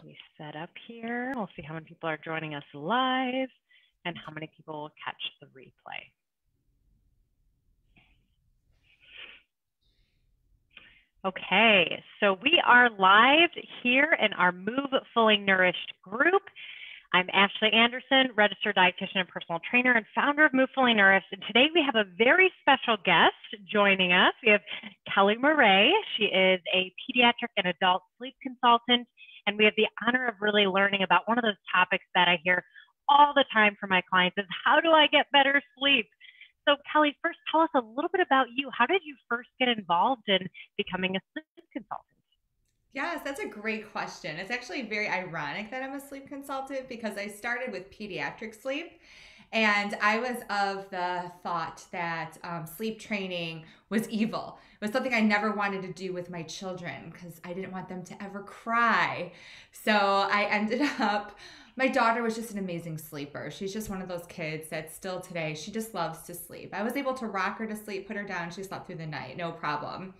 We set up here. We'll see how many people are joining us live and how many people will catch the replay. Okay, so we are live here in our Move Fully Nourished group. I'm Ashley Anderson, registered dietitian and personal trainer and founder of Move Fully Nourished. And today we have a very special guest joining us. We have Kelly Murray. She is a pediatric and adult sleep consultant. And we have the honor of really learning about one of those topics that I hear all the time from my clients is how do I get better sleep? So Kelly, first tell us a little bit about you. How did you first get involved in becoming a sleep consultant? Yes, that's a great question. It's actually very ironic that I'm a sleep consultant because I started with pediatric sleep. And I was of the thought that sleep training was evil. It was something I never wanted to do with my children because I didn't want them to ever cry. So I ended up, my daughter was just an amazing sleeper. She's just one of those kids that still today, she just loves to sleep. I was able to rock her to sleep, put her down, she slept through the night, no problem.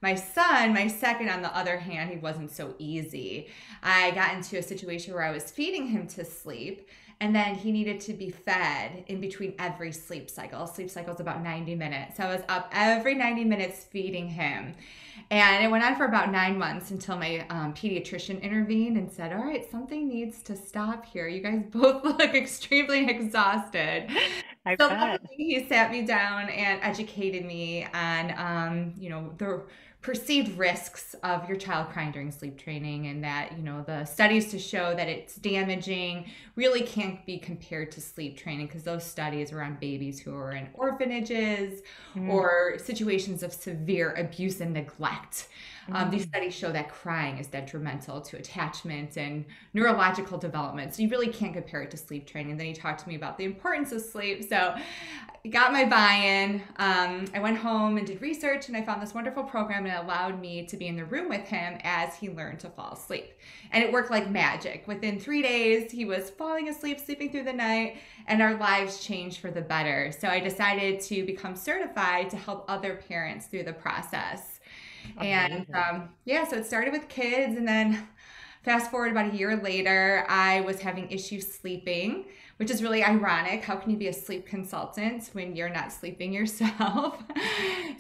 My son, my second, on the other hand, he wasn't so easy. I got into a situation where I was feeding him to sleep, and then he needed to be fed in between every sleep cycle. Sleep cycle is about 90 minutes. So I was up every 90 minutes feeding him. And it went on for about 9 months until my pediatrician intervened and said, all right, something needs to stop here. You guys both look extremely exhausted. I So bet. luckily, he sat me down and educated me on, the perceived risks of your child crying during sleep training, and that, the studies to show that it's damaging really can't be compared to sleep training because those studies were on babies who are in orphanages or situations of severe abuse and neglect. These studies show that crying is detrimental to attachment and neurological development. So you really can't compare it to sleep training. And then he talked to me about the importance of sleep. So I got my buy-in. I went home and did research, and I found this wonderful program, and it allowed me to be in the room with him as he learned to fall asleep. And it worked like magic. Within 3 days, he was falling asleep, sleeping through the night, and our lives changed for the better. So I decided to become certified to help other parents through the process. And so it started with kids, and then fast forward about a year later, I was having issues sleeping, which is really ironic. How can you be a sleep consultant when you're not sleeping yourself?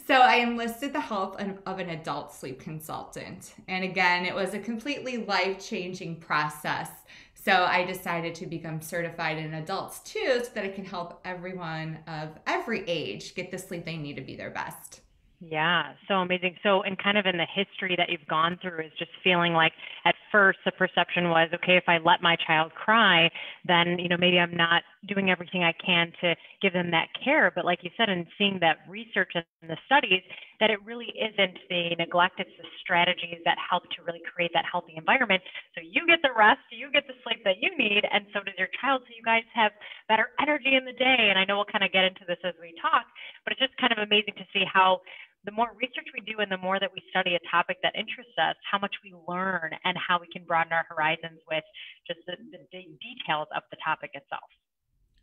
So I enlisted the help of an adult sleep consultant. And again, it was a completely life-changing process. So I decided to become certified in adults too, so that I can help everyone of every age get the sleep they need to be their best. Yeah, so amazing. So, and kind of in the history that you've gone through is just feeling like at first the perception was, okay, if I let my child cry, then, maybe I'm not doing everything I can to give them that care. But like you said, and seeing that research and the studies, that it really isn't the neglect, it's the strategies that help to really create that healthy environment. So you get the rest, you get the sleep that you need, and so does your child. So you guys have better energy in the day. And I know we'll kind of get into this as we talk, but it's just kind of amazing to see how the more research we do and the more that we study a topic that interests us, how much we learn and how we can broaden our horizons with just the details of the topic itself.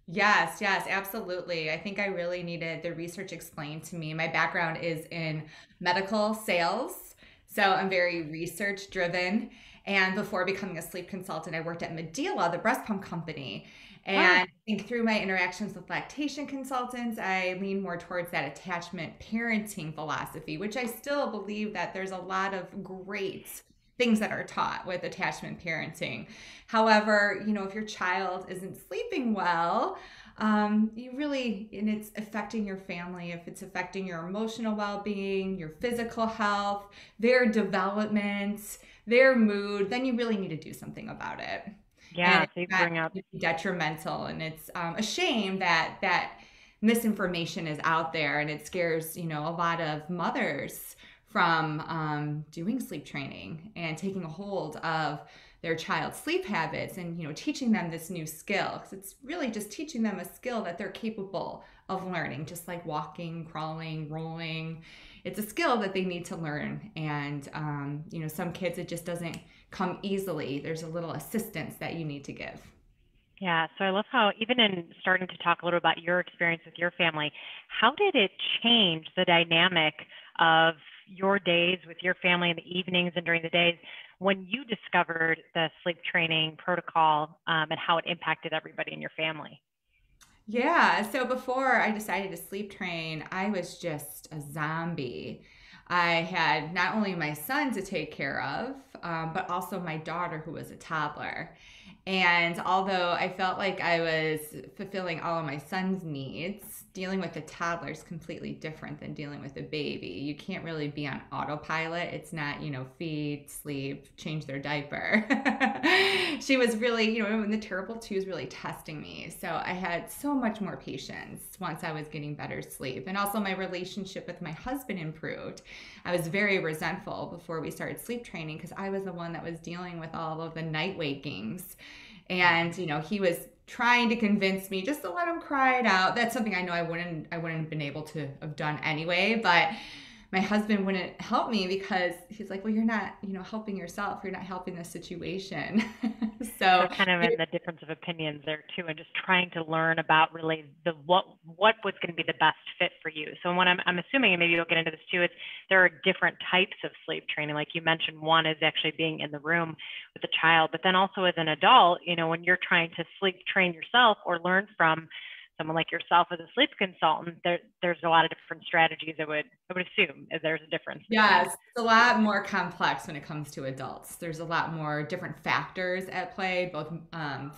Yes, yes, absolutely. I think I really needed the research explained to me. My background is in medical sales, so I'm very research driven. And before becoming a sleep consultant, I worked at Medela, the breast pump company. Oh, And I think through my interactions with lactation consultants, I lean more towards that attachment parenting philosophy, which I still believe that there's a lot of great things that are taught with attachment parenting. However, if your child isn't sleeping well, you really, and it's affecting your family, if it's affecting your emotional well-being, your physical health, their development, their mood, then you really need to do something about it. And yeah. it's So you not bring up, detrimental, and it's a shame that misinformation is out there, and it scares a lot of mothers from doing sleep training and taking a hold of their child's sleep habits, and teaching them this new skill, because it's really just teaching them a skill that they're capable of learning, just like walking, crawling, rolling. It's a skill that they need to learn. And some kids, it just doesn't come easily. There's a little assistance that you need to give. yeah. So I love how even in starting to talk a little about your experience with your family, how did it change the dynamic of your days with your family in the evenings and during the days when you discovered the sleep training protocol, and how it impacted everybody in your family? Yeah, so before I decided to sleep train, I was just a zombie. I had not only my son to take care of, but also my daughter who was a toddler. And although I felt like I was fulfilling all of my son's needs, dealing with a toddler is completely different than dealing with a baby. You can't really be on autopilot. It's not, feed, sleep, change their diaper. She was really, when the terrible twos really testing me. So I had so much more patience once I was getting better sleep. And also my relationship with my husband improved. I was very resentful before we started sleep training because I was the one that was dealing with all of the night wakings. And, he was trying to convince me just to let him cry it out. That's something I know I wouldn't have been able to have done anyway, but my husband wouldn't help me because he's like, well, you're not, helping yourself. You're not helping the situation. So So kind of in the difference of opinions there too, and just trying to learn about really what was going to be the best fit for you. So what I'm assuming, and maybe you'll get into this too, is there are different types of sleep training. Like you mentioned, one is actually being in the room with the child, but then also as an adult, when you're trying to sleep train yourself or learn from someone like yourself as a sleep consultant, there's a lot of different strategies. I would assume there's a difference between. yes, it's a lot more complex when it comes to adults. There's a lot more different factors at play, both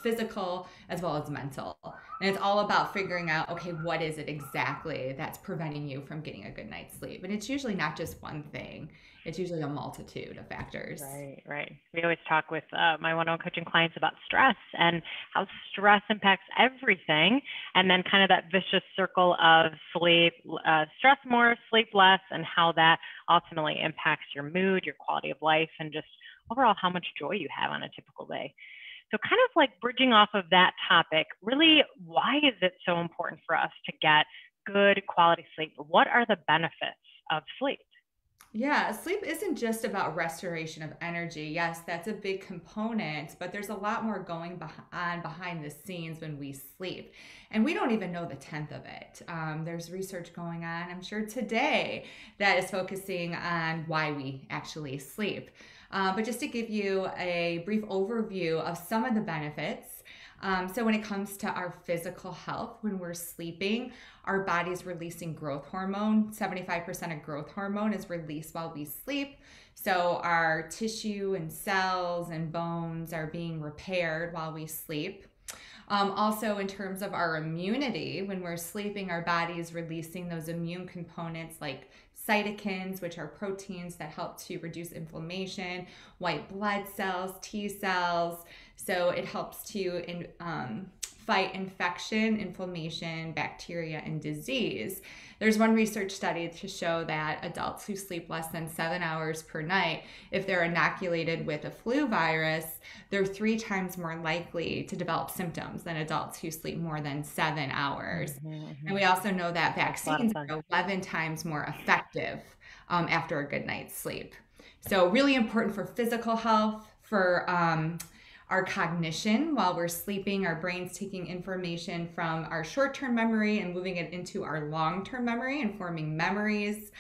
physical as well as mental. And it's all about figuring out, okay, what is it exactly that's preventing you from getting a good night's sleep? And it's usually not just one thing. It's usually a multitude of factors. Right, right. We always talk with my one-on-one coaching clients about stress and how stress impacts everything, and then kind of that vicious circle of sleep, stress more, sleep less, and how that ultimately impacts your mood, your quality of life, and just overall how much joy you have on a typical day. So kind of like bridging off of that topic, really, why is it so important for us to get good quality sleep? What are the benefits of sleep? Yeah, sleep isn't just about restoration of energy. Yes, that's a big component, but there's a lot more going on behind the scenes when we sleep. And we don't even know the tenth of it. There's research going on, I'm sure today, that is focusing on why we actually sleep. But just to give you a brief overview of some of the benefits. So when it comes to our physical health, when we're sleeping, our body's releasing growth hormone. 75% of growth hormone is released while we sleep. So our tissue and cells and bones are being repaired while we sleep. Also, in terms of our immunity, when we're sleeping, our body is releasing those immune components like cytokines, which are proteins that help to reduce inflammation, white blood cells, T cells. So it helps to fight infection, inflammation, bacteria, and disease. There's one research study to show that adults who sleep less than 7 hours per night, if they're inoculated with a flu virus, they're 3 times more likely to develop symptoms than adults who sleep more than 7 hours. Mm-hmm. And we also know that That's a lot of vaccines fun. are 11 times more effective after a good night's sleep. So really important for physical health, for our cognition. While we're sleeping, our brain's taking information from our short-term memory and moving it into our long-term memory and forming memories.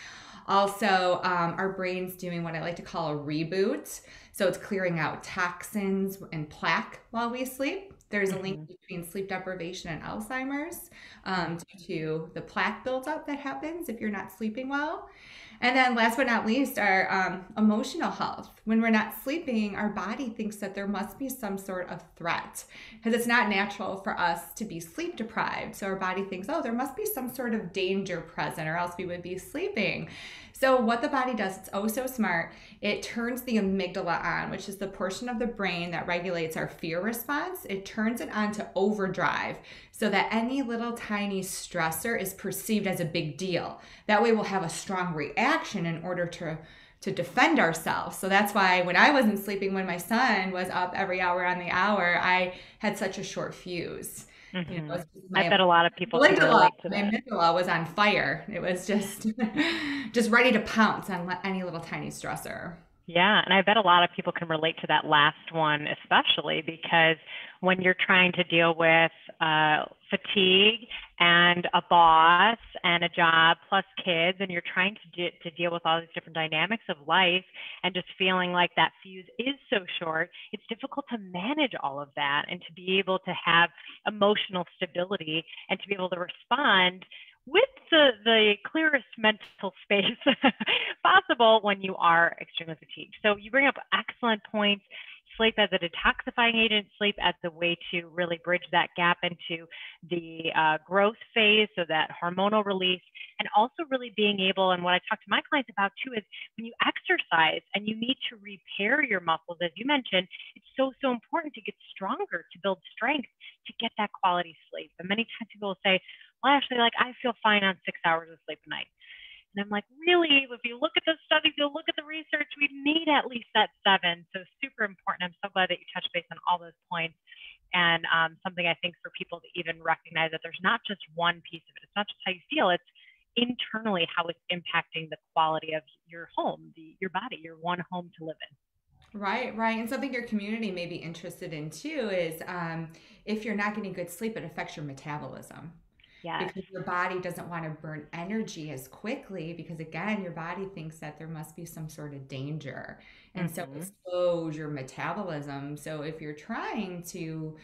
Also, our brain's doing what I like to call a reboot. So it's clearing out toxins and plaque while we sleep. There's a link between sleep deprivation and Alzheimer's due to the plaque buildup that happens if you're not sleeping well. And then last but not least, our emotional health. When we're not sleeping, our body thinks that there must be some sort of threat because it's not natural for us to be sleep deprived. So our body thinks, oh, there must be some sort of danger present or else we would be sleeping. So what the body does, it's oh so smart, it turns the amygdala on, which is the portion of the brain that regulates our fear response. It turns it on to overdrive so that any little tiny stressor is perceived as a big deal. That way we'll have a strong reaction in order to defend ourselves. So that's why when I wasn't sleeping, when my son was up every hour on the hour, I had such a short fuse. Mm-hmm. I bet a lot of people can relate to that. My amygdala was on fire. It was just just ready to pounce on any little tiny stressor. Yeah, and I bet a lot of people can relate to that last one, especially because when you're trying to deal with fatigue and a boss and a job plus kids, and you're trying to deal with all these different dynamics of life, and just feeling like that fuse is so short, it's difficult to manage all of that and to be able to have emotional stability and to be able to respond with the clearest mental space possible when you are extremely fatigued. So you bring up excellent points. Sleep as a detoxifying agent, sleep as a way to really bridge that gap into the growth phase, so that hormonal release, and also really being able, and what I talk to my clients about too, is when you exercise and you need to repair your muscles, as you mentioned, it's so, so important to get stronger, to build strength, to get that quality sleep. And many times people will say, well, actually, like, I feel fine on 6 hours of sleep a night. And I'm like, really? If you look at the studies, you'll look at the research, we need at least that 7. So super important. I'm so glad that you touched base on all those points. And something I think for people to even recognize that there's not just one piece of it. It's not just how you feel. It's internally how it's impacting the quality of your home, your body, your one home to live in. Right, right. And something your community may be interested in too is if you're not getting good sleep, it affects your metabolism. Yes. Because your body doesn't want to burn energy as quickly because again, your body thinks that there must be some sort of danger. And so it slows your metabolism. So if you're trying to,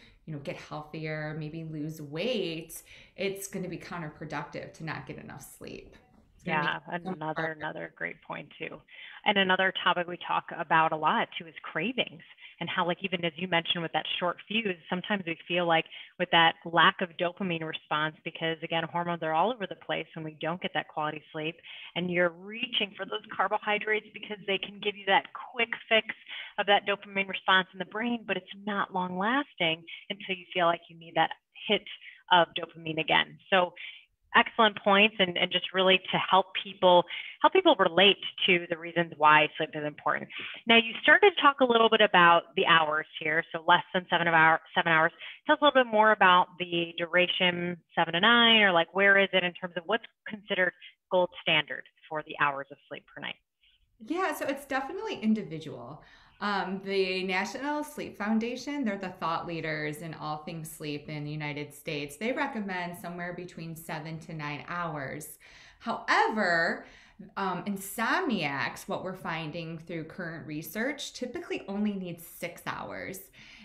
get healthier, maybe lose weight, it's going to be counterproductive to not get enough sleep. It's going to Yeah, make it harder. another great point too. And another topic we talk about a lot too is cravings, and how, like, even as you mentioned with that short fuse, sometimes we feel like with that lack of dopamine response, because again, hormones are all over the place when we don't get that quality sleep, and you're reaching for those carbohydrates because they can give you that quick fix of that dopamine response in the brain, but it's not long lasting until you feel like you need that hit of dopamine again. So excellent points, and just really to help people relate to the reasons why sleep is important. Now, you started to talk a little bit about the hours here, so less than 7 hours. Tell us a little bit more about the duration, 7 to 9, or like where is it in terms of what's considered gold standard for the hours of sleep per night? Yeah, so it's definitely individual. The National Sleep Foundation, they're the thought leaders in all things sleep in the United States. They recommend somewhere between 7 to 9 hours. However, insomniacs, what we're finding through current research, typically only need 6 hours.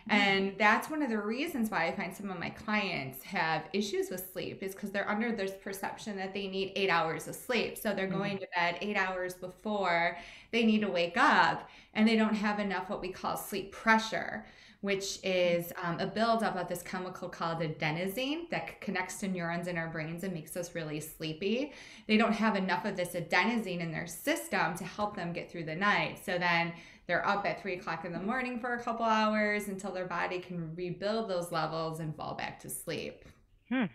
And that's one of the reasons why I find some of my clients have issues with sleep is because they're under this perception that they need 8 hours of sleep. So they're going to bed 8 hours before they need to wake up, and they don't have enough what we call sleep pressure, which is a buildup of this chemical called adenosine that connects to neurons in our brains and makes us really sleepy. They don't have enough of this adenosine in their system to help them get through the night. So then they're up at 3 o'clock in the morning for a couple hours until their body can rebuild those levels and fall back to sleep. Well,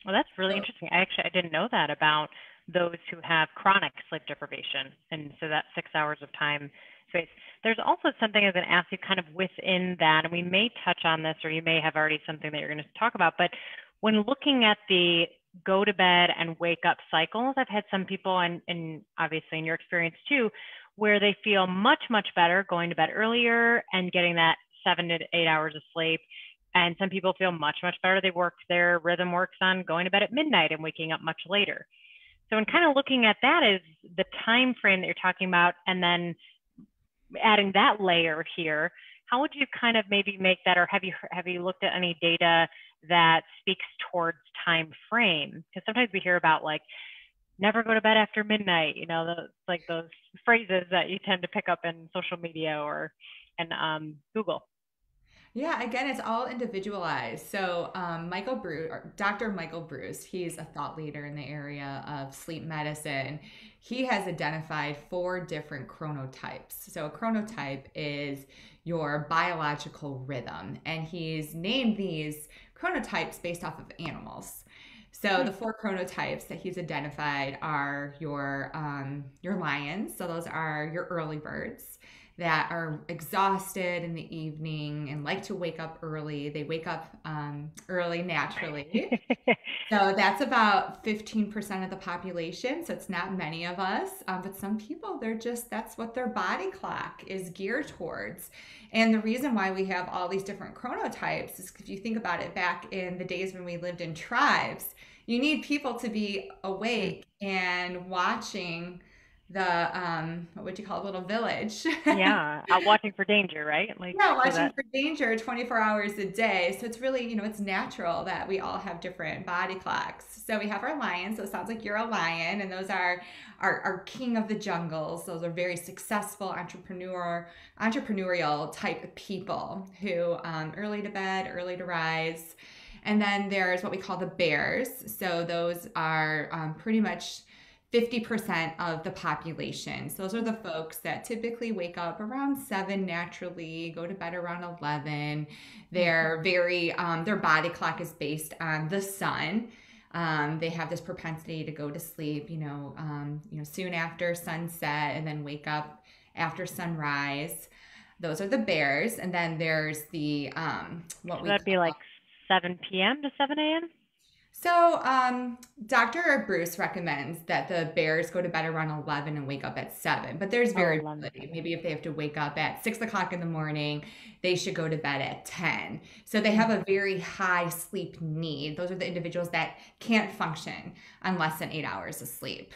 that's really So, interesting. I didn't know that about those who have chronic sleep deprivation, and so that 6 hours of time space. There's also something I was going to ask you kind of within that, and we may touch on this, or you may have already something that you're going to talk about, but when looking at the go to bed and wake up cycles, I've had some people, and obviously in your experience too, where they feel much, much better going to bed earlier and getting that 7 to 8 hours of sleep. And some people feel much, much better. Their rhythm works on going to bed at midnight and waking up much later. So in kind of looking at that is the time frame that you're talking about, and then adding that layer here, how would you kind of maybe make that, or have you looked at any data that speaks towards time frame? Because sometimes we hear about like never go to bed after midnight, like those phrases that you tend to pick up in social media or in Google. yeah, again, it's all individualized. So, Michael Bruce, or Dr. Michael Bruce, he's a thought leader in the area of sleep medicine. He has identified 4 different chronotypes. So, a chronotype is your biological rhythm, and he's named these chronotypes based off of animals. So the 4 chronotypes that he's identified are your lions. So those are your early birds that are exhausted in the evening and like to wake up early. They wake up early naturally. So that's about 15% of the population. So it's not many of us, but some people, that's what their body clock is geared towards. And the reason why we have all these different chronotypes is if you think about it back in the days when we lived in tribes, You need people to be awake and watching the what would you call it, little village. Yeah, out watching for danger, right? Like Yeah, so watching that. for danger 24 hours a day. So it's really, it's natural that we all have different body clocks. So we have our lions. So it sounds like you're a lion, and those are our king of the jungles. Those are very successful entrepreneurial type of people who early to bed, early to rise. And then there's what we call the bears. So those are pretty much 50% of the population. So those are the folks that typically wake up around 7 naturally, go to bed around 11. They're very, their body clock is based on the sun. They have this propensity to go to sleep, soon after sunset and then wake up after sunrise. Those are the bears. And then there's the, what So we that'd be call like 7 p.m. to 7 a.m. So, Dr. Bruce recommends that the bears go to bed around 11 and wake up at 7, but there's Oh, 11. variability. Maybe if they have to wake up at 6 o'clock in the morning, they should go to bed at 10. So they have a very high sleep need. Those are the individuals that can't function on less than 8 hours of sleep.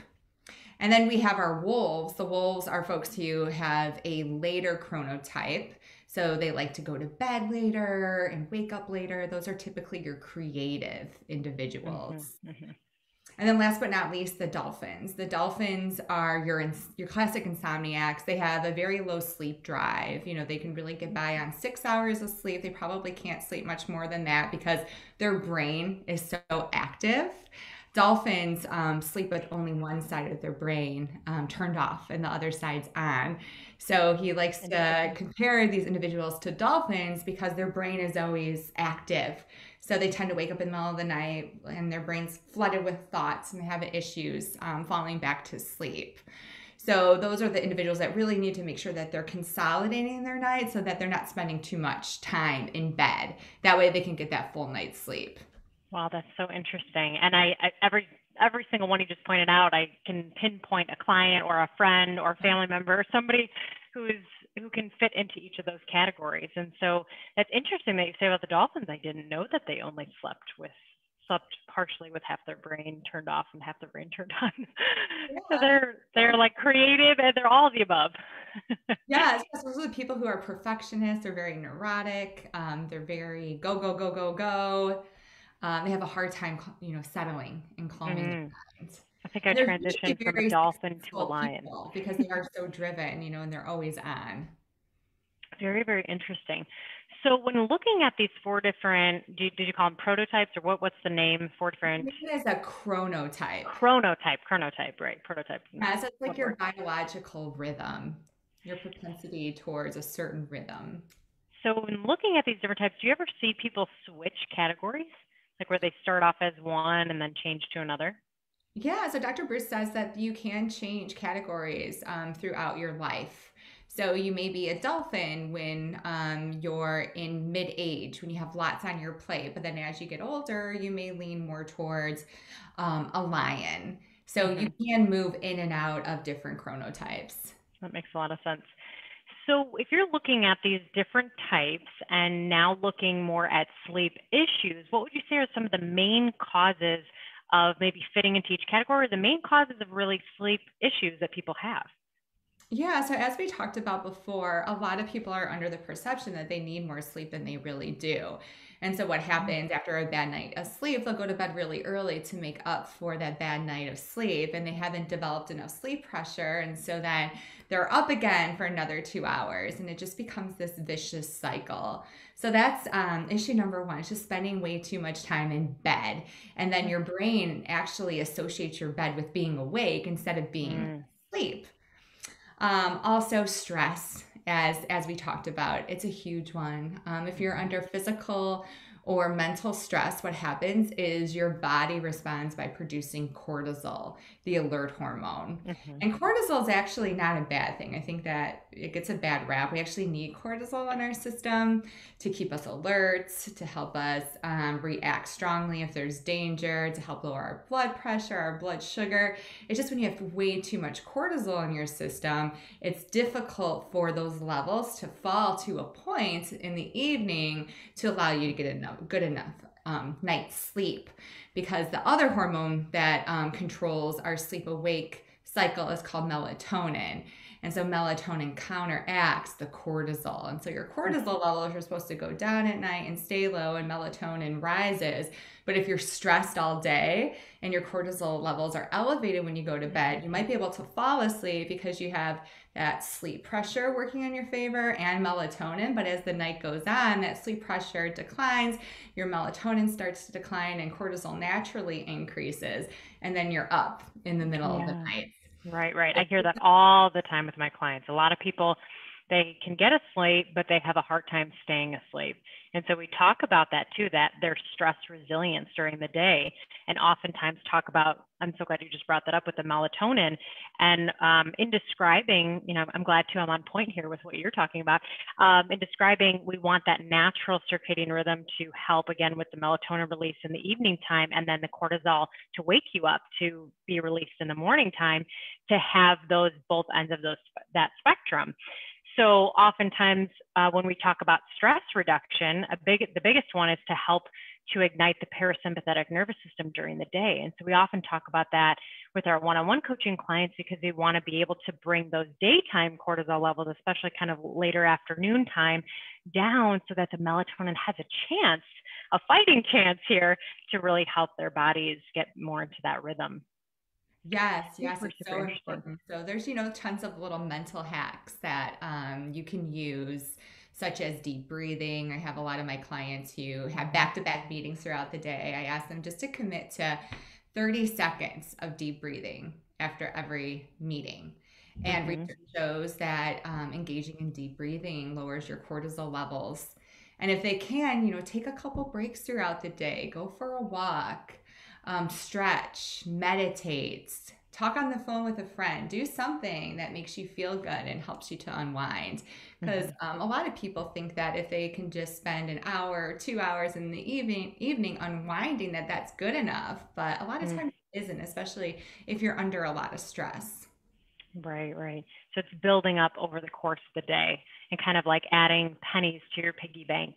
And then we have our wolves. The wolves are folks who have a later chronotype. So they like to go to bed later and wake up later. Those are typically your creative individuals. And then last but not least, the dolphins. The dolphins are your classic insomniacs. They have a very low sleep drive. They can really get by on 6 hours of sleep. They probably can't sleep much more than that because their brain is so active. Dolphins sleep with only one side of their brain turned off and the other side's on. So he likes to compare these individuals to dolphins because their brain is always active. So they tend to wake up in the middle of the night and their brain's flooded with thoughts and they have issues falling back to sleep. So those are the individuals that really need to make sure that they're consolidating their night so that they're not spending too much time in bed. That way they can get that full night's sleep. Wow, that's so interesting. And I every single one you just pointed out, I can pinpoint a client or a friend or family member or somebody who can fit into each of those categories. And so that's interesting that you say about the dolphins. I didn't know that they only slept partially with half their brain turned off and half their brain turned on. So they're like creative and they're all of the above. Yeah, those are the people who are perfectionists. They're very neurotic. They're very go, go, go, go, go. They have a hard time, settling and calming their minds. I think I transitioned from a dolphin to a lion because they are so driven, and they're always on. Very, very interesting. So when looking at these 4 different, did you call them prototypes or what's the name? 4 different. It is a chronotype. Chronotype, right? Prototype. Yeah, so it's like your biological rhythm, your propensity towards a certain rhythm. So when looking at these different types, do you ever see people switch categories? Like where they start off as one and then change to another? Yeah, so Dr. Bruce says that you can change categories throughout your life. So you may be a dolphin when you're in mid-age, when you have lots on your plate. But then as you get older, you may lean more towards a lion. So you can move in and out of different chronotypes. That makes a lot of sense. So if you're looking at these different types and now looking more at sleep issues, what would you say are some of the main causes of maybe fitting into each category, the main causes of really sleep issues that people have? Yeah, so as we talked about before, a lot of people are under the perception that they need more sleep than they really do. And so what happens after a bad night of sleep, they'll go to bed really early to make up for that bad night of sleep, and they haven't developed enough sleep pressure. And so then they're up again for another 2 hours, and it just becomes this vicious cycle. So that's issue number 1. It's just spending way too much time in bed. And then your brain actually associates your bed with being awake instead of being asleep. Also stress, as we talked about, it's a huge one. If you're under physical or mental stress, what happens is your body responds by producing cortisol, the alert hormone. And cortisol is actually not a bad thing. I think that it gets a bad rap. We actually need cortisol in our system to keep us alert, to help us react strongly if there's danger, to help lower our blood pressure, our blood sugar. It's just when you have way too much cortisol in your system, it's difficult for those levels to fall to a point in the evening to allow you to get good enough night's sleep, because the other hormone that controls our sleep awake cycle is called melatonin. And so melatonin counteracts the cortisol. And so your cortisol levels are supposed to go down at night and stay low, and melatonin rises. But if you're stressed all day and your cortisol levels are elevated when you go to bed, you might be able to fall asleep because you have that sleep pressure working in your favor and melatonin. But as the night goes on, that sleep pressure declines, your melatonin starts to decline, and cortisol naturally increases. And then you're up in the middle of the Yeah. night. Right, right. I hear that all the time with my clients. A lot of people, they can get asleep, but they have a hard time staying asleep. And so we talk about that too, that their stress resilience during the day, and oftentimes talk about, I'm so glad you just brought that up with the melatonin. And in describing, I'm glad too, I'm on point here with what you're talking about. In describing, we want that natural circadian rhythm to help again with the melatonin release in the evening time, and then the cortisol to wake you up to be released in the morning time, to have those both ends of that spectrum. So oftentimes when we talk about stress reduction, the biggest one is to help to ignite the parasympathetic nervous system during the day. And so we often talk about that with our one-on-one coaching clients, because we want to be able to bring those daytime cortisol levels, especially kind of later afternoon time, down so that the melatonin has a fighting chance here to really help their bodies get more into that rhythm. Yes, yes, Super, it's super so interesting. important. So there's, tons of little mental hacks that you can use, such as deep breathing. I have a lot of my clients who have back-to-back meetings throughout the day. I ask them just to commit to 30 seconds of deep breathing after every meeting. And Mm-hmm. research shows that engaging in deep breathing lowers your cortisol levels. And if they can, take a couple breaks throughout the day, go for a walk, stretch, meditate, talk on the phone with a friend, do something that makes you feel good and helps you to unwind. Because Mm-hmm. a lot of people think that if they can just spend an hour or 2 hours in the evening unwinding, that's good enough. But a lot of times it isn't, especially if you're under a lot of stress. Right, right. So it's building up over the course of the day and kind of like adding pennies to your piggy bank.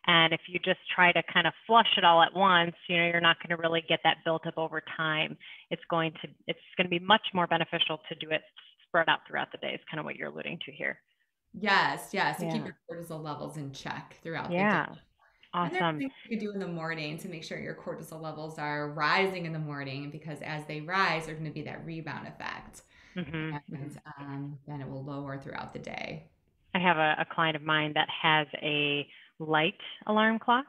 And if you just try to kind of flush it all at once, you're not going to really get that built up over time. It's going to be much more beneficial to do it spread out throughout the day, is kind of what you're alluding to here. Yes, yes, to keep Yeah. your cortisol levels in check throughout the day. Yeah. And there's Awesome. things you can do in the morning to make sure your cortisol levels are rising in the morning, because as they rise, there's going to be that rebound effect. Hmm. Hmm. And then it will lower throughout the day. I have a client of mine that has a light alarm clock.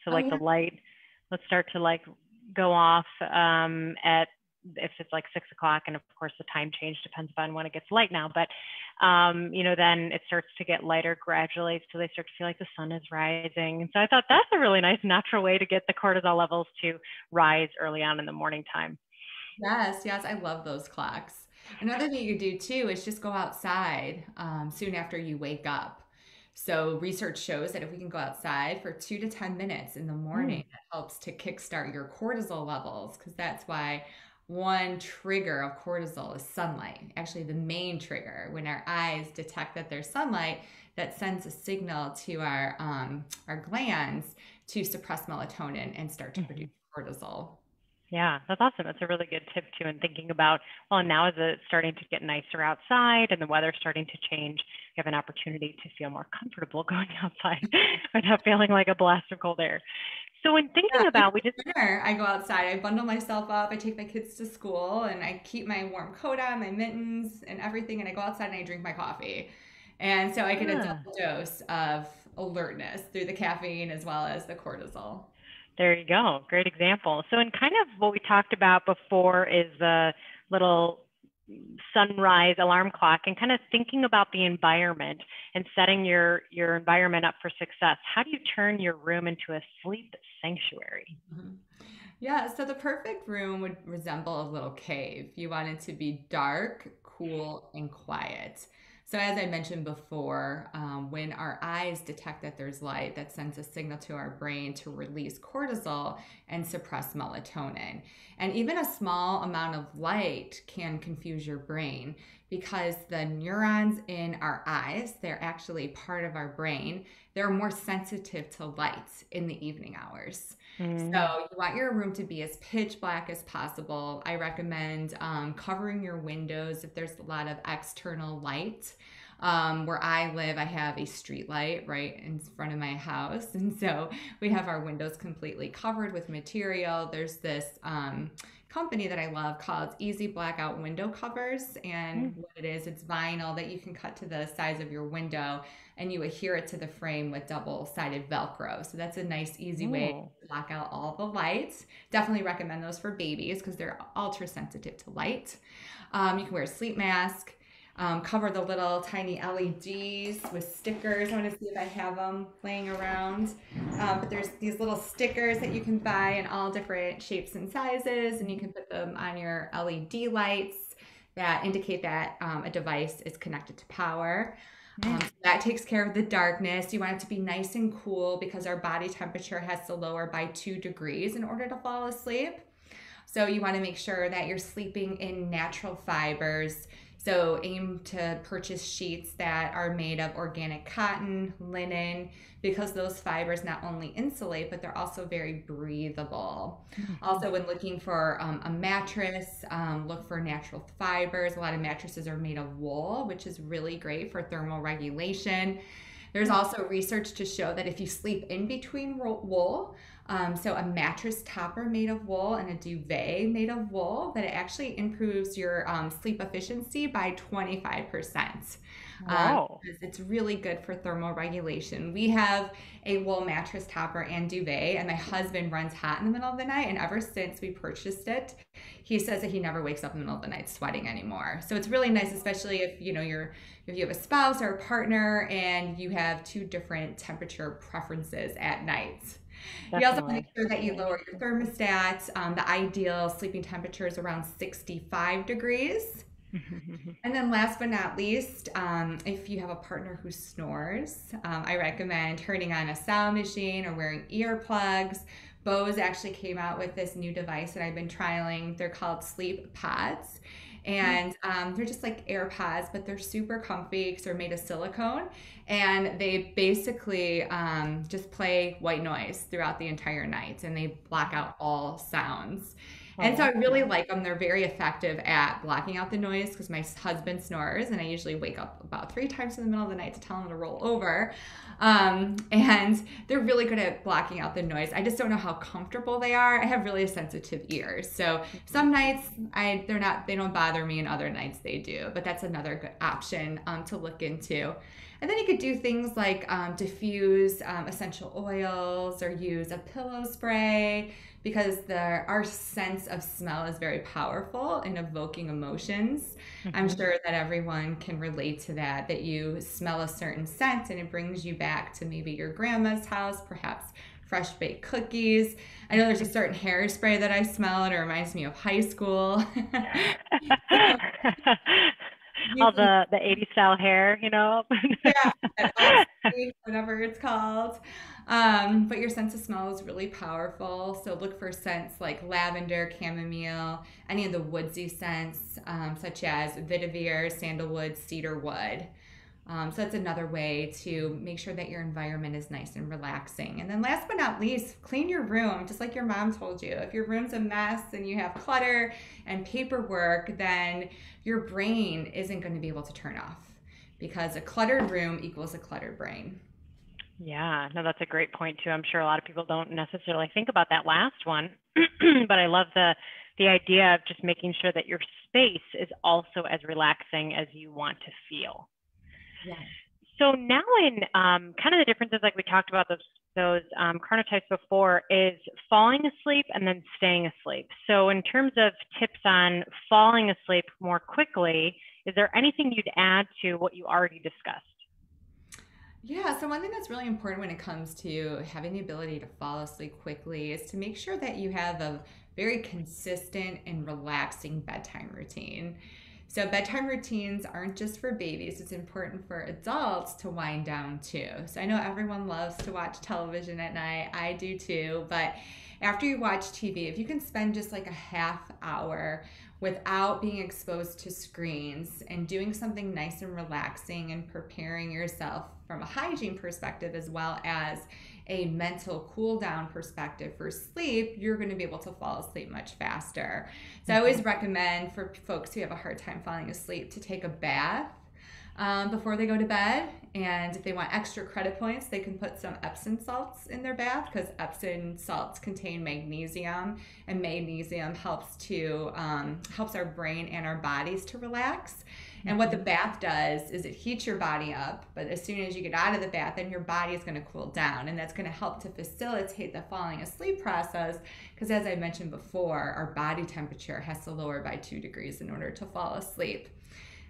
So Oh, like the yeah. light, let's start to like go off at, if it's like 6 o'clock, and of course the time change depends on when it gets light now, but then it starts to get lighter gradually, so they start to feel like the sun is rising. And so I thought that's a really nice natural way to get the cortisol levels to rise early on in the morning time. Yes, yes, I love those clocks. Another thing you could do too is just go outside soon after you wake up. So research shows that if we can go outside for 2 to 10 minutes in the morning, Mm. that helps to kickstart your cortisol levels, because that's why one trigger of cortisol is sunlight. Actually, the main trigger, when our eyes detect that there's sunlight, that sends a signal to our glands to suppress melatonin and start to Mhm. produce cortisol. Yeah, that's awesome. That's a really good tip too. And thinking about, well, now as it's starting to get nicer outside and the weather's starting to change, you have an opportunity to feel more comfortable going outside without feeling like a blast of cold air. So in Yeah, thinking even about, we just, in winter, I go outside. I bundle myself up. I take my kids to school, and I keep my warm coat on, my mittens, and everything. And I go outside and I drink my coffee. And so I get a ah, double dose of alertness through the caffeine as well as the cortisol. there you go. Great example. So in kind of what we talked about before is the little sunrise alarm clock, and kind of thinking about the environment and setting your environment up for success. How do you turn your room into a sleep sanctuary? Mhm. Yeah, so the perfect room would resemble a little cave. You want it to be dark, cool, and quiet. So, as I mentioned before, when our eyes detect that there's light, that sends a signal to our brain to release cortisol and suppress melatonin. And even a small amount of light can confuse your brain, because the neurons in our eyes, they're actually part of our brain. They're more sensitive to light in the evening hours. Mm. So you want your room to be as pitch black as possible. I recommend covering your windows if there's a lot of external light. Where I live, I have a street light right in front of my house. And so we have our windows completely covered with material. There's this company that I love called Easy Blackout Window Covers. And Mm. what it is, it's vinyl that you can cut to the size of your window and you adhere it to the frame with double-sided Velcro. So that's a nice, easy way Oh. to block out all the lights. Definitely recommend those for babies because they're ultra sensitive to light. You can wear a sleep mask. Cover the little tiny LEDs with stickers. I want to see if I have them laying around. But there's these little stickers that you can buy in all different shapes and sizes, and you can put them on your LED lights that indicate that a device is connected to power. Mm. That takes care of the darkness. You want it to be nice and cool because our body temperature has to lower by 2 degrees in order to fall asleep. So you want to make sure that you're sleeping in natural fibers. So aim to purchase sheets that are made of organic cotton, linen, because those fibers not only insulate, but they're also very breathable. Also, when looking for a mattress, look for natural fibers. A lot of mattresses are made of wool, which is really great for thermal regulation. There's also research to show that if you sleep in between wool, so a mattress topper made of wool and a duvet made of wool, that it actually improves your sleep efficiency by 25%. Wow. Because it's really good for thermal regulation. We have a wool mattress topper and duvet, and my husband runs hot in the middle of the night. And ever since we purchased it, he says that he never wakes up in the middle of the night sweating anymore. So it's really nice, especially if if you have a spouse or a partner and you have 2 different temperature preferences at night. You also want to make Definitely. sure that you lower your thermostat. The ideal sleeping temperature is around 65 degrees. And then last but not least, if you have a partner who snores, I recommend turning on a sound machine or wearing earplugs. Bose actually came out with this new device that I've been trialing. They're called sleep pods. And they're just like AirPods, but they're super comfy because they're made of silicone. And they basically just play white noise throughout the entire night and they block out all sounds. I And so I love really that. like them. They're very effective at blocking out the noise because my husband snores and I usually wake up about 3 times in the middle of the night to tell him to roll over. And they're really good at blocking out the noise. I just don't know how comfortable they are. I have really sensitive ears. So some nights they don't bother me and other nights they do, but that's another good option to look into. And then you could do things like diffuse essential oils or use a pillow spray because our sense of smell is very powerful in evoking emotions. I'm Mhm. sure that everyone can relate to that you smell a certain scent and it brings you back to maybe your grandma's house, perhaps fresh baked cookies. I know there's a certain hairspray that I smell and it reminds me of high school. So you All can the 80s style hair, you know? Yeah, that elf sleep, whatever it's called. But your sense of smell is really powerful. So look for scents like lavender, chamomile, any of the woodsy scents, such as vetiver, sandalwood, cedar wood. So that's another way to make sure that your environment is nice and relaxing. And then last but not least, clean your room, just like your mom told you. If your room's a mess and you have clutter and paperwork, then your brain isn't going to be able to turn off because a cluttered room equals a cluttered brain. Yeah, no, that's a great point too. I'm sure a lot of people don't necessarily think about that last one, but I love the idea of just making sure that your space is also as relaxing as you want to feel. Yeah. So now in kind of the differences, like we talked about those chronotypes before, is falling asleep and then staying asleep. So in terms of tips on falling asleep more quickly, is there anything you'd add to what you already discussed? Yeah, so one thing that's really important when it comes to having the ability to fall asleep quickly is to make sure that you have a very consistent and relaxing bedtime routine. So, bedtime routines aren't just for babies, it's important for adults to wind down too. So, I know everyone loves to watch television at night, I do too, but after you watch TV, if you can spend just like a half hour without being exposed to screens and doing something nice and relaxing and preparing yourself from a hygiene perspective as well as a mental cool down perspective for sleep, you're going to be able to fall asleep much faster. So I always recommend for folks who have a hard time falling asleep to take a bath before they go to bed. And if they want extra credit points, they can put some Epsom salts in their bath, because Epsom salts contain magnesium, and magnesium helps our brain and our bodies to relax. And what the bath does is it heats your body up, but as soon as you get out of the bath, then your body is going to cool down, and that's going to help to facilitate the falling asleep process, because as I mentioned before, our body temperature has to lower by 2 degrees in order to fall asleep.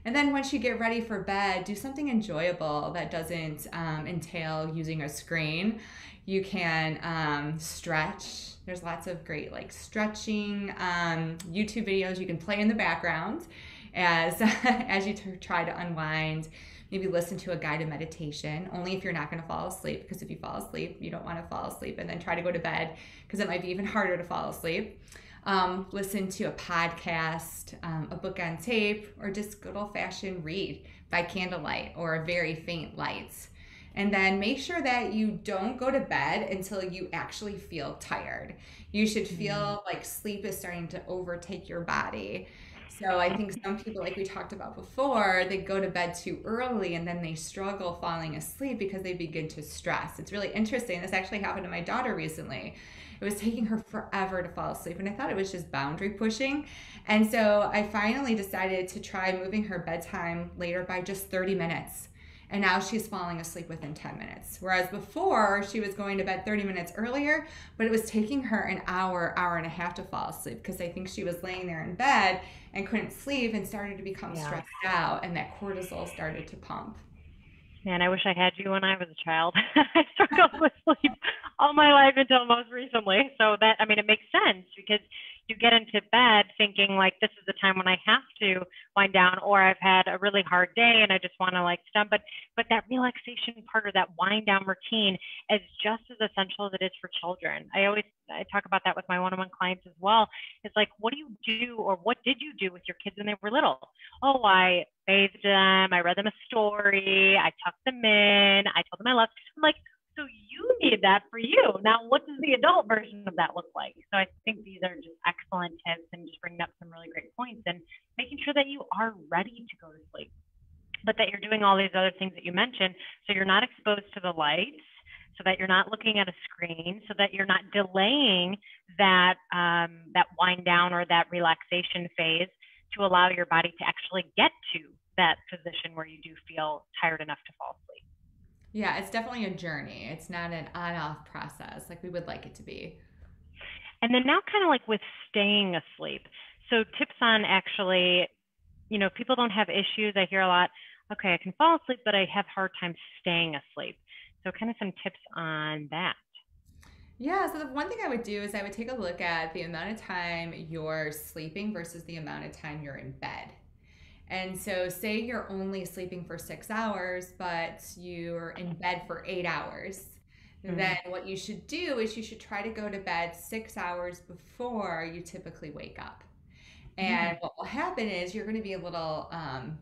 And then once you get ready for bed, do something enjoyable that doesn't entail using a screen. You can stretch. There's lots of great like stretching YouTube videos you can play in the background as as you try to unwind. Maybe listen to a guided meditation, only if you're not going to fall asleep, because if you fall asleep, you don't want to fall asleep, and then try to go to bed because it might be even harder to fall asleep. Listen to a podcast, a book on tape, or just good old-fashioned read by candlelight or a very faint light. And then make sure that you don't go to bed until you actually feel tired. You should feel like sleep is starting to overtake your body. So I think some people, like we talked about before, they go to bed too early and then they struggle falling asleep because they begin to stress. It's really interesting. This actually happened to my daughter recently. It was taking her forever to fall asleep, and I thought it was just boundary pushing. And so I finally decided to try moving her bedtime later by just 30 minutes. And now she's falling asleep within 10 minutes. Whereas before, she was going to bed 30 minutes earlier, but it was taking her an hour, hour and a half to fall asleep, because I think she was laying there in bed and couldn't sleep and started to become stressed out, and that cortisol started to pump. Man, I wish I had you when I was a child. I struggled with sleep all my life until most recently. So that, I mean, it makes sense, because you get into bed thinking like, this is the time when I have to wind down, or I've had a really hard day and I just want to like stop. But that relaxation part, or that wind down routine, is just as essential as it is for children. I talk about that with my one-on-one clients as well. It's like, what do you do, or what did you do with your kids when they were little? Oh, I bathed them, I read them a story, I tucked them in, I told them I loved. I'm like, so you need that for you. Now, what does the adult version of that look like? So I think these are just excellent tips, and just bringing up some really great points, and making sure that you are ready to go to sleep, but that you're doing all these other things that you mentioned, so you're not exposed to the lights, so that you're not looking at a screen, so that you're not delaying that wind down or that relaxation phase to allow your body to actually get to that position where you do feel tired enough to fall asleep. Yeah, it's definitely a journey. It's not an on-off process like we would like it to be. And then now, kind of like with staying asleep. So tips on actually, people don't have issues. I hear a lot, okay, I can fall asleep, but I have hard time staying asleep. So kind of some tips on that. Yeah, so the one thing I would do is I would take a look at the amount of time you're sleeping versus the amount of time you're in bed. And so say you're only sleeping for 6 hours, but you're in bed for 8 hours. Then what you should do is you should try to go to bed 6 hours before you typically wake up. And what will happen is you're going to be a little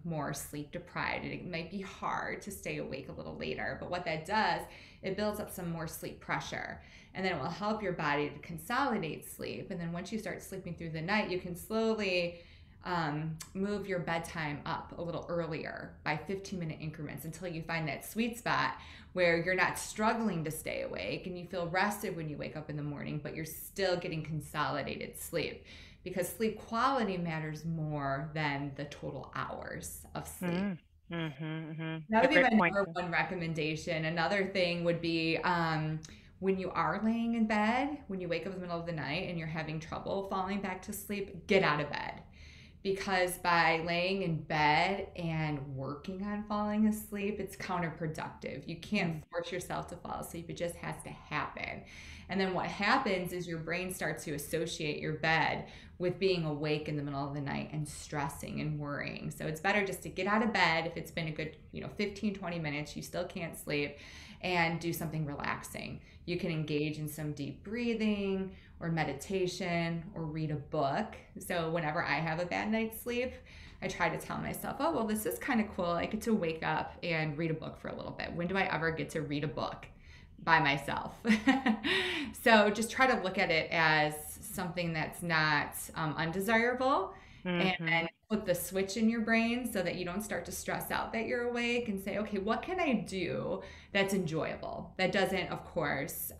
more sleep deprived. It might be hard to stay awake a little later, but what that does, it builds up some more sleep pressure. And then it will help your body to consolidate sleep. And then once you start sleeping through the night, you can slowly move your bedtime up a little earlier by 15-minute increments until you find that sweet spot where you're not struggling to stay awake and you feel rested when you wake up in the morning, but you're still getting consolidated sleep, because sleep quality matters more than the total hours of sleep. That would be my number one recommendation. Another thing would be when you are laying in bed, when you wake up in the middle of the night and you're having trouble falling back to sleep, get out of bed. Because by laying in bed and working on falling asleep, it's counterproductive. You can't force yourself to fall asleep. It just has to happen. And then what happens is your brain starts to associate your bed with being awake in the middle of the night and stressing and worrying. So it's better just to get out of bed if it's been a good 15, 20 minutes, you still can't sleep, and do something relaxing. You can engage in some deep breathing or meditation or read a book. So whenever I have a bad night's sleep, I try to tell myself, oh, well, this is kind of cool. I get to wake up and read a book for a little bit. When do I ever get to read a book by myself? So just try to look at it as something that's not undesirable, Mm-hmm. and put the switch in your brain so that you don't start to stress out that you're awake, and say, okay, what can I do that's enjoyable? That doesn't, of course,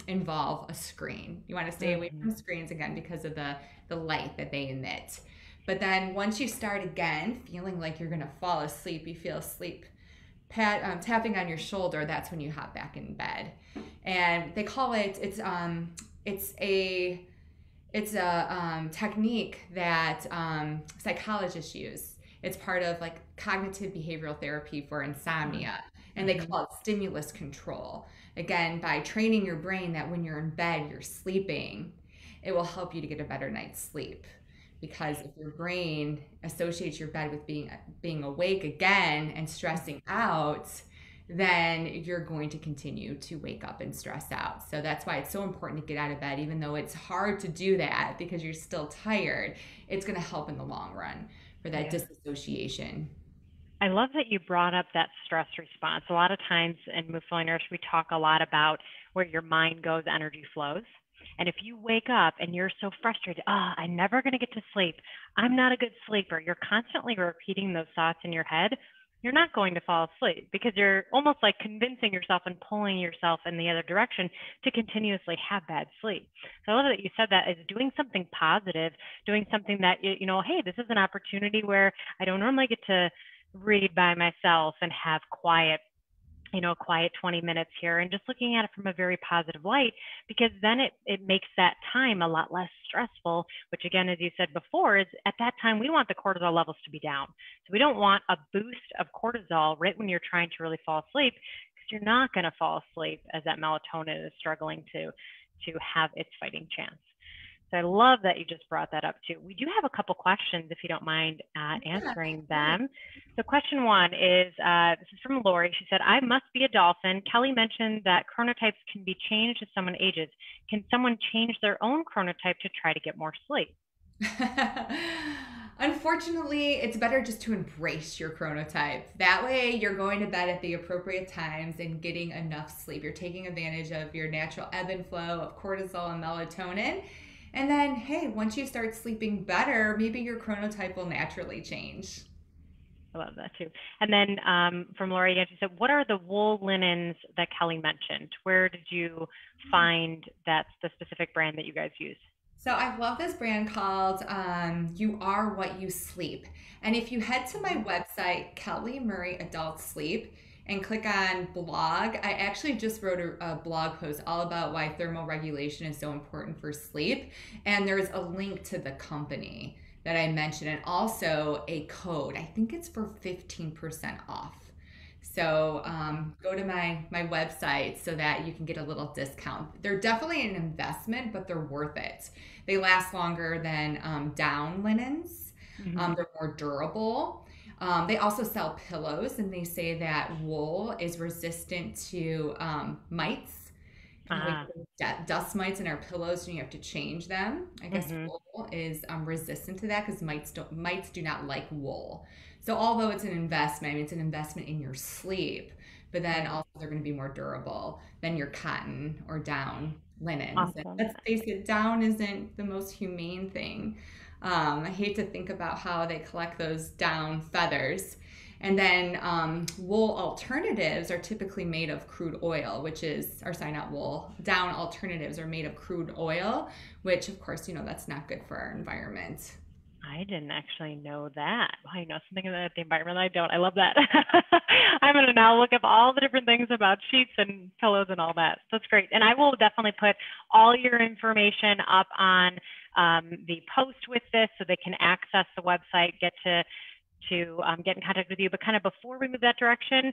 involve a screen. You want to stay away Mm-hmm. from screens again because of the light that they emit. But then once you start again feeling like you're going to fall asleep, you feel sleep tapping on your shoulder, that's when you hop back in bed. And they call it, it's a technique that psychologists use. It's part of like cognitive behavioral therapy for insomnia, and they Mm-hmm. call it stimulus control. Again, by training your brain that when you're in bed, you're sleeping, it will help you to get a better night's sleep. Because if your brain associates your bed with being awake again and stressing out, then you're going to continue to wake up and stress out. So that's why it's so important to get out of bed, even though it's hard to do that because you're still tired. It's going to help in the long run for that Yeah. disassociation. I love that you brought up that stress response. A lot of times in Move Fully Nourished, we talk a lot about where your mind goes, energy flows. And if you wake up and you're so frustrated, I'm never going to get to sleep. I'm not a good sleeper. You're constantly repeating those thoughts in your head. You're not going to fall asleep because you're almost like convincing yourself and pulling yourself in the other direction to continuously have bad sleep. So I love that you said that, is doing something positive, doing something that, hey, this is an opportunity where I don't normally get to read by myself and have quiet 20 minutes here, and just looking at it from a very positive light, because then it makes that time a lot less stressful, which again, as you said before, is at that time we want the cortisol levels to be down. So we don't want a boost of cortisol right when you're trying to really fall asleep, because you're not going to fall asleep as that melatonin is struggling to have its fighting chance. So I love that you just brought that up too. We do have a couple questions if you don't mind Yeah, answering absolutely. them. So question one is, this is from Lori. She said, I must be a dolphin. Kelly mentioned that chronotypes can be changed as someone ages. Can someone change their own chronotype to try to get more sleep? Unfortunately, it's better just to embrace your chronotype. That way, you're going to bed at the appropriate times and getting enough sleep. You're taking advantage of your natural ebb and flow of cortisol and melatonin. And then, hey, once you start sleeping better, maybe your chronotype will naturally change. I love that too. And then from Lori again, she said, what are the wool linens that Kelly mentioned? Where did you find that's the specific brand that you guys use? So I love this brand called You Are What You Sleep. And if you head to my website, Kelly Murray Adult Sleep, and click on blog, I actually just wrote a blog post all about why thermal regulation is so important for sleep. And there's a link to the company that I mentioned, and also a code. I think it's for 15% off. So go to my website so that you can get a little discount. They're definitely an investment, but they're worth it. They last longer than down linens. Mm-hmm. They're more durable. They also sell pillows, and they say that wool is resistant to mites. You know, we Ah, get dust mites in our pillows, and you have to change them. I guess mm-hmm. wool is resistant to that because mites do not like wool. So although it's an investment, I mean, it's an investment in your sleep, but then Right. also they're going to be more durable than your cotton or down linens. And Awesome. let's face it, down isn't the most humane thing. I hate to think about how they collect those down feathers. And then wool alternatives are typically made of crude oil, which is, or sorry, not wool, down alternatives are made of crude oil, which of course, that's not good for our environment. I didn't actually know that. I know something about the environment I don't. I love that. I'm going to now look up all the different things about sheets and pillows and all that. That's great. And I will definitely put all your information up on the post with this so they can access the website, get to get in contact with you. But kind of before we move that direction,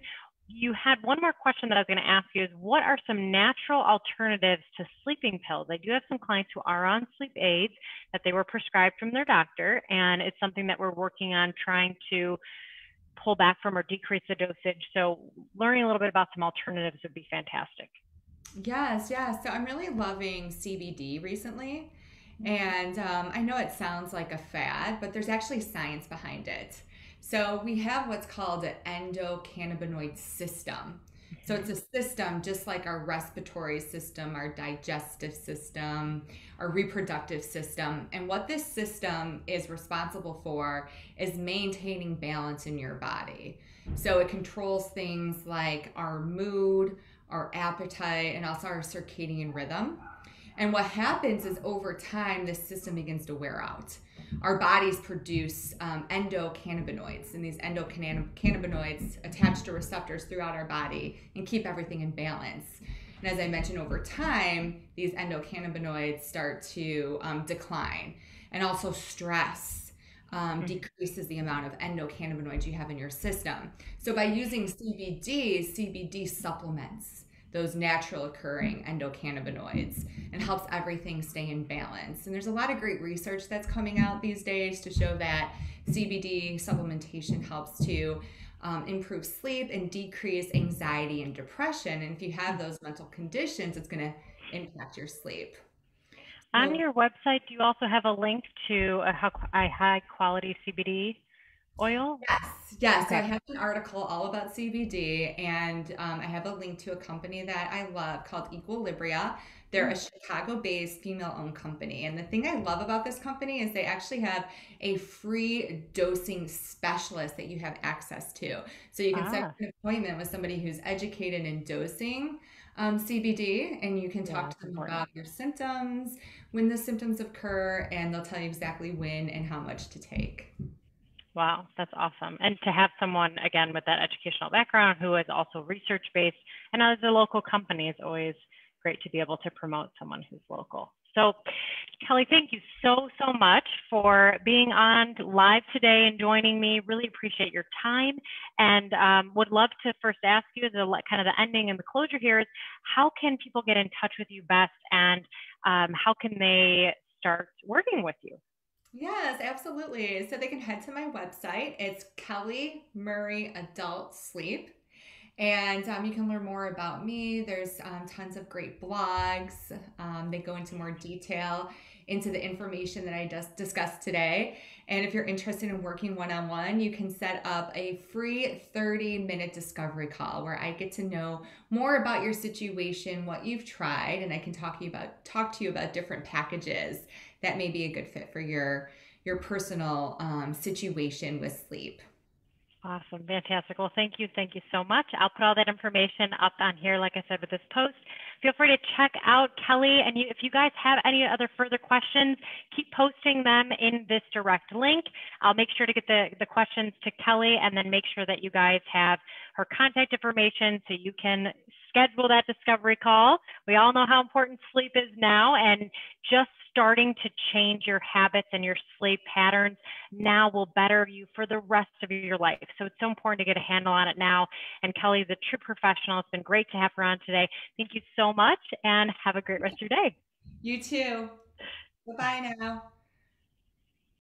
you had one more question that I was going to ask you, is what are some natural alternatives to sleeping pills? I do have some clients who are on sleep aids that they were prescribed from their doctor, and it's something that we're working on trying to pull back from or decrease the dosage. So learning a little bit about some alternatives would be fantastic. Yes, yes. So I'm really loving CBD recently. And I know it sounds like a fad, but there's actually science behind it. So we have what's called an endocannabinoid system. So it's Mhm. a system just like our respiratory system, our digestive system, our reproductive system. And what this system is responsible for is maintaining balance in your body. So it controls things like our mood, our appetite, and also our circadian rhythm. And what happens is over time, this system begins to wear out. Our bodies produce endocannabinoids, and these endocannabinoids attach to receptors throughout our body and keep everything in balance. And as I mentioned, over time, these endocannabinoids start to decline, and also stress Mhm. decreases the amount of endocannabinoids you have in your system. So by using CBD supplements those natural occurring endocannabinoids and helps everything stay in balance. And there's a lot of great research that's coming out these days to show that CBD supplementation helps to improve sleep and decrease anxiety and depression. And if you have those mental conditions, it's going to impact your sleep. On So your website, do you also have a link to a high quality CBD oil? yes, yes. So I Okay. have an article all about CBD, and I have a link to a company that I love called Equilibria. They're a Mm. Chicago-based female-owned company, and the thing I love about this company is they actually have a free dosing specialist that you have access to. So you can set Ah, an appointment with somebody who's educated in dosing CBD, and you can yeah, talk to it's them important. about your symptoms, when the symptoms occur, and they'll tell you exactly when and how much to take. Wow, that's awesome. And to have someone, again, with that educational background who is also research based and as a local company is always great to be able to promote someone who's local. So, Kelly, thank you so much for being on live today and joining me. Really appreciate your time and would love to first ask you as a kind of the ending and the closure here is how can people get in touch with you best and how can they start working with you? Yes, absolutely. So they can head to my website. It's Kelly Murray Adult Sleep. And you can learn more about me. There's tons of great blogs. They go into more detail into the information that I just discussed today. And if you're interested in working one on one, you can set up a free 30-minute discovery call where I get to know more about your situation, what you've tried, and I can talk to you about different packages that may be a good fit for your personal situation with sleep. Awesome. Fantastic. Well, thank you so much. I'll put all that information up on here, like I said, with this post. Feel free to check out Kelly. And if you guys have any other further questions, keep posting them in this direct link. I'll make sure to get the questions to Kelly and then make sure that you guys have her contact information so you can schedule that discovery call. We all know how important sleep is now, and just starting to change your habits and your sleep patterns now will better you for the rest of your life. So it's so important to get a handle on it now. And Kelly's a true professional. It's been great to have her on today. Thank you so much and have a great rest of your day. You too. Bye Bye. bye now.